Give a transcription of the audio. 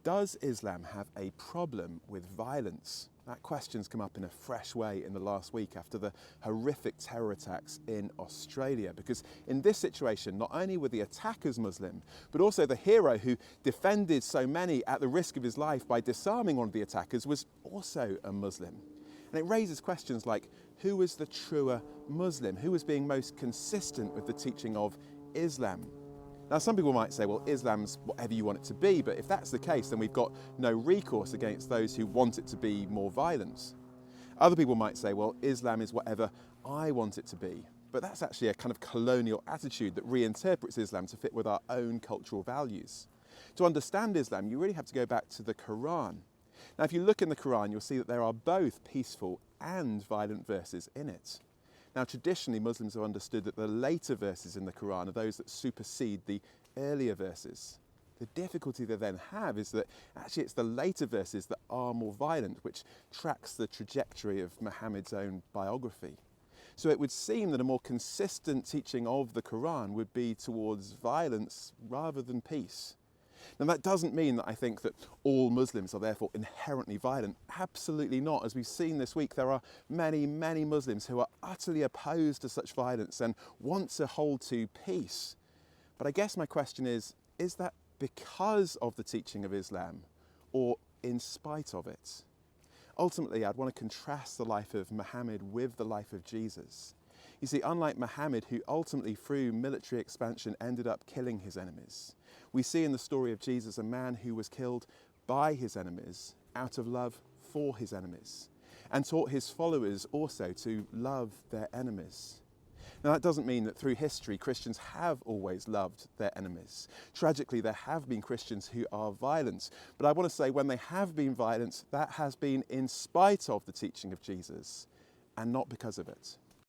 Does Islam have a problem with violence? That question's come up in a fresh way in the last week after the horrific terror attacks in Australia. Because in this situation, not only were the attackers Muslim, but also the hero who defended so many at the risk of his life by disarming one of the attackers was also a Muslim. And it raises questions like, who was the truer Muslim? Who was being most consistent with the teaching of Islam? Now, some people might say, well, Islam's whatever you want it to be, but if that's the case, then we've got no recourse against those who want it to be more violent. Other people might say, well, Islam is whatever I want it to be, but that's actually a kind of colonial attitude that reinterprets Islam to fit with our own cultural values. To understand Islam, you really have to go back to the Quran. Now, if you look in the Quran, you'll see that there are both peaceful and violent verses in it. Now, traditionally, Muslims have understood that the later verses in the Quran are those that supersede the earlier verses. The difficulty they then have is that actually it's the later verses that are more violent, which tracks the trajectory of Muhammad's own biography. So it would seem that a more consistent teaching of the Quran would be towards violence rather than peace. Now, that doesn't mean that I think that all Muslims are therefore inherently violent. Absolutely not. As we've seen this week, there are many, many Muslims who are utterly opposed to such violence and want to hold to peace. But I guess my question is that because of the teaching of Islam or in spite of it? Ultimately, I'd want to contrast the life of Muhammad with the life of Jesus. You see, unlike Muhammad, who ultimately through military expansion ended up killing his enemies, we see in the story of Jesus a man who was killed by his enemies out of love for his enemies and taught his followers also to love their enemies. Now, that doesn't mean that through history Christians have always loved their enemies. Tragically, there have been Christians who are violent, but I want to say when they have been violent, that has been in spite of the teaching of Jesus and not because of it.